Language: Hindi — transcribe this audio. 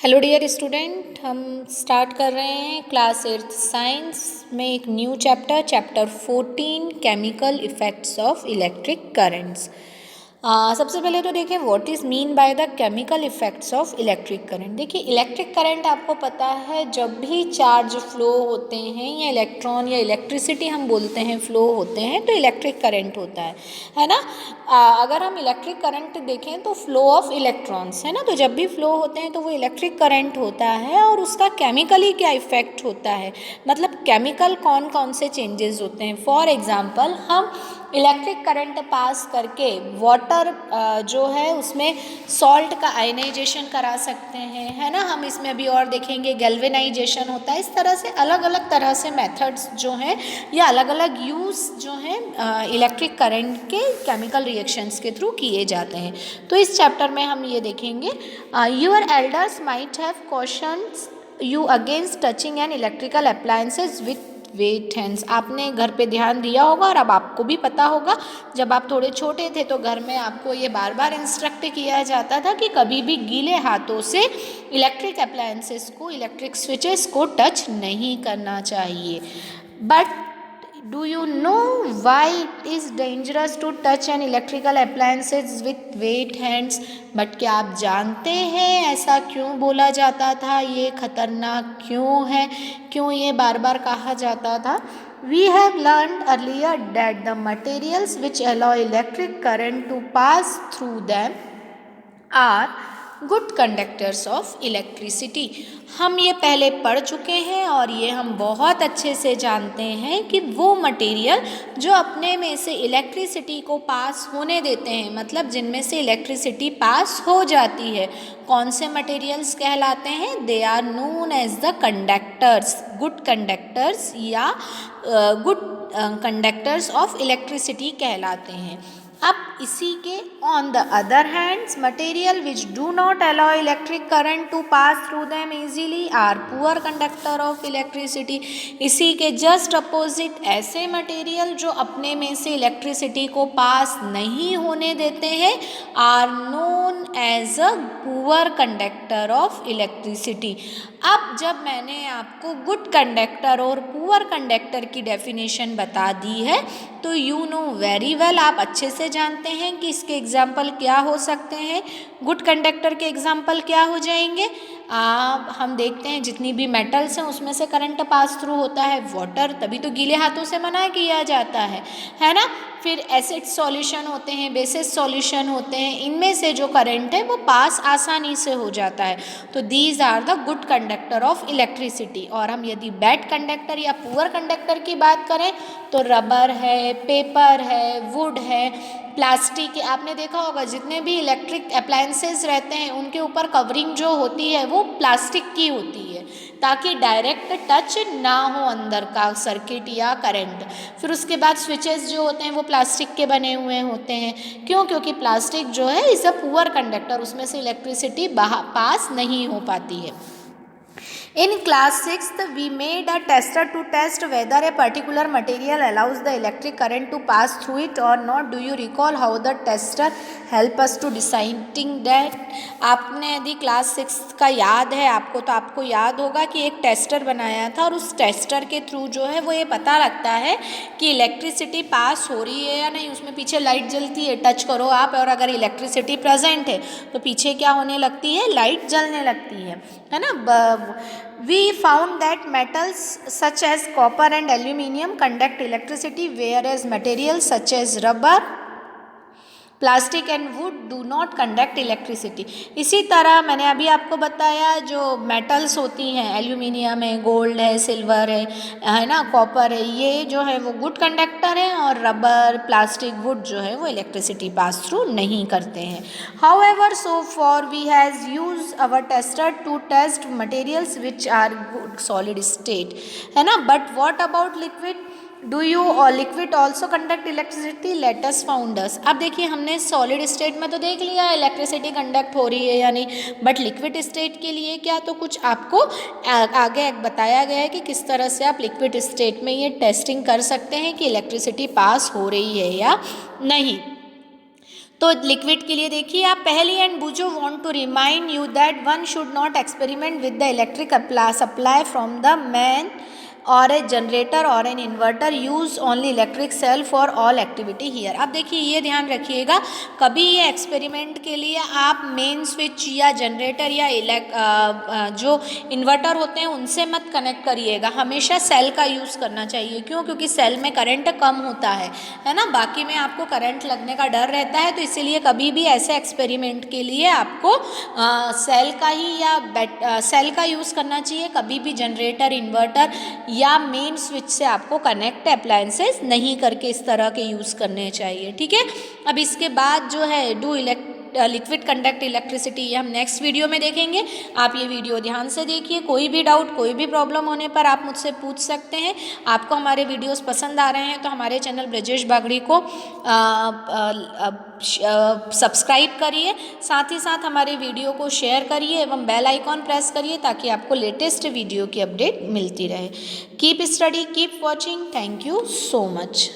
हेलो डियर स्टूडेंट, हम स्टार्ट कर रहे हैं क्लास 8th साइंस में एक new chapter 14 chemical effects of electric currents. सबसे पहले तो देखें what is mean by the chemical effects of electric current. देखिए इलेक्ट्रिक करंट आपको पता है जब भी चार्ज फ्लो होते हैं या इलेक्ट्रॉन या इलेक्ट्रिसिटी हम बोलते हैं फ्लो होते हैं तो इलेक्ट्रिक करंट होता है ना। अगर हम इलेक्ट्रिक करंट देखें तो फ्लो ऑफ इलेक्ट्रॉन्स है ना, तो जब भी फ्लो होते हैं तो वो इलेक्ट्रिक करंट होता है और उसका केमिकली क्या इफ़ेक्ट होता है, मतलब केमिकल कौन कौन से चेंजेस होते हैं। फॉर एग्जांपल हम इलेक्ट्रिक करंट पास करके वाटर जो है उसमें सॉल्ट का आयनाइजेशन करा सकते हैं, है ना। हम इसमें अभी और देखेंगे गैल्वेनाइजेशन होता है। इस तरह से अलग अलग तरह से मेथड्स जो हैं या अलग अलग यूज़ जो हैं इलेक्ट्रिक करंट के केमिकल रिएक्शंस के थ्रू किए जाते हैं। तो इस चैप्टर में हम ये देखेंगे your elders might have questions you against touching an electrical appliances with wet hands. आपने घर पे ध्यान दिया होगा और अब आपको भी पता होगा, जब आप थोड़े छोटे थे तो घर में आपको ये बार बार इंस्ट्रक्ट किया जाता था कि कभी भी गीले हाथों से इलेक्ट्रिक अप्लायंसेस को, इलेक्ट्रिक स्विचेस को टच नहीं करना चाहिए। But do you know why it is dangerous to touch an electrical appliances with wet hands. But क्या आप जानते हैं ऐसा क्यों बोला जाता था, ये खतरनाक क्यों है, क्यों ये बार बार कहा जाता था। We have learned earlier that the materials which allow electric current to pass through them are good conductors of electricity. हम ये पहले पढ़ चुके हैं और ये हम बहुत अच्छे से जानते हैं कि वो मटेरियल जो अपने में से इलेक्ट्रिसिटी को पास होने देते हैं, मतलब जिनमें से इलेक्ट्रिसिटी पास हो जाती है, कौन से मटेरियल्स कहलाते हैं। They are known as the conductors, good conductors या गुड कंडक्टर्स ऑफ इलेक्ट्रिसिटी कहलाते हैं। अब इसी के on the other hands material which do not allow electric current to pass through them easily are poor conductor of electricity. इसी के जस्ट अपोजिट ऐसे मटेरियल जो अपने में से इलेक्ट्रिसिटी को पास नहीं होने देते हैं are known as a poor conductor of electricity. अब जब मैंने आपको गुड कंडक्टर और पुअर कंडक्टर की डेफिनेशन बता दी है तो यू नो वेरी वेल, आप अच्छे से जानते हैं कि इसके एग्जाम्पल क्या हो सकते हैं। गुड कंडक्टर के एग्जाम्पल क्या हो जाएंगे। हम देखते हैं जितनी भी मेटल्स हैं उसमें से करंट पास थ्रू होता है। वाटर तभी तो गीले हाथों से मना किया जाता है ना। फिर एसिड सॉल्यूशन होते हैं, बेसिस सॉल्यूशन होते हैं, इनमें से जो करंट है वो पास आसानी से हो जाता है। तो these are the good conductor of electricity. और हम यदि बैड कंडक्टर या पुअर कंडक्टर की बात करें तो रबर है, पेपर है, वुड है, प्लास्टिक। आपने देखा होगा जितने भी इलेक्ट्रिक अप्लायंसेस रहते हैं उनके ऊपर कवरिंग जो होती है वो प्लास्टिक की होती है ताकि डायरेक्ट टच ना हो अंदर का सर्किट या करंट। फिर उसके बाद स्विचेस जो होते हैं वो प्लास्टिक के बने हुए होते हैं। क्यों? क्योंकि प्लास्टिक जो है इज़ अ पुअर कंडक्टर, उसमें से इलेक्ट्रिसिटी पास नहीं हो पाती है। In class 6th, we made a tester to test whether a particular material allows the electric current to pass through it or not. Do you recall how the tester help us to deciding that? आपने यदि क्लास 6 का याद है आपको तो आपको याद होगा कि एक टेस्टर बनाया था और उस टेस्टर के थ्रू जो है वो ये पता लगता है कि इलेक्ट्रिसिटी पास हो रही है या नहीं। उसमें पीछे लाइट जलती है, टच करो आप और अगर इलेक्ट्रिसिटी प्रेजेंट है तो पीछे क्या होने लगती है, लाइट जलने लगती है ना। We found that metals such as copper and aluminium conduct electricity, whereas materials such as rubber, plastic and would do not conduct electricity. इसी तरह मैंने अभी आपको बताया जो मेटल्स होती हैं, एल्यूमिनियम है, गोल्ड है, सिल्वर है ना, कॉपर है, ये जो है वो गुड कंडक्टर हैं और रबर, प्लास्टिक, वुड जो है वो इलेक्ट्रिसिटी पास थ्रू नहीं करते हैं। However so for we has use our tester to test materials which are good solid state, है ना। But what about liquid, do you or liquid also conduct electricity, let us found us. अब देखिए हमने सॉलिड स्टेट में तो देख लिया इलेक्ट्रिसिटी कंडक्ट हो रही है या नहीं, बट लिक्विड स्टेट के लिए क्या, तो कुछ आपको आगे बताया गया है कि किस तरह से आप लिक्विड स्टेट में ये टेस्टिंग कर सकते हैं कि इलेक्ट्रिसिटी पास हो रही है या नहीं। तो लिक्विड के लिए देखिए आप, पहली एंड बुजो want to remind you that one should not experiment with the electric supply from the main or a generator or an inverter, use only electric cell for all activity here. अब देखिए ये ध्यान रखिएगा, कभी ये एक्सपेरिमेंट के लिए आप मेन स्विच या जनरेटर या जो इन्वर्टर होते हैं उनसे मत कनेक्ट करिएगा, हमेशा सेल का यूज़ करना चाहिए। क्यों? क्योंकि सेल में करंट कम होता है ना, बाकी में आपको करंट लगने का डर रहता है। तो इसीलिए कभी भी ऐसे एक्सपेरिमेंट के लिए आपको सेल का ही या सेल का यूज़ करना चाहिए, कभी भी जनरेटर, इन्वर्टर या मेन स्विच से आपको कनेक्ट अप्लायंसेस नहीं करके इस तरह के यूज़ करने चाहिए, ठीक है। अब इसके बाद जो है डू लिक्विड कंडक्ट इलेक्ट्रिसिटी, ये हम नेक्स्ट वीडियो में देखेंगे। आप ये वीडियो ध्यान से देखिए, कोई भी डाउट, कोई भी प्रॉब्लम होने पर आप मुझसे पूछ सकते हैं। आपको हमारे वीडियोस पसंद आ रहे हैं तो हमारे चैनल ब्रजेश बागड़ी को सब्सक्राइब करिए, साथ ही साथ हमारे वीडियो को शेयर करिए एवं बेल आइकॉन प्रेस करिए ताकि आपको लेटेस्ट वीडियो की अपडेट मिलती रहे। Keep study, keep watching, thank you so much.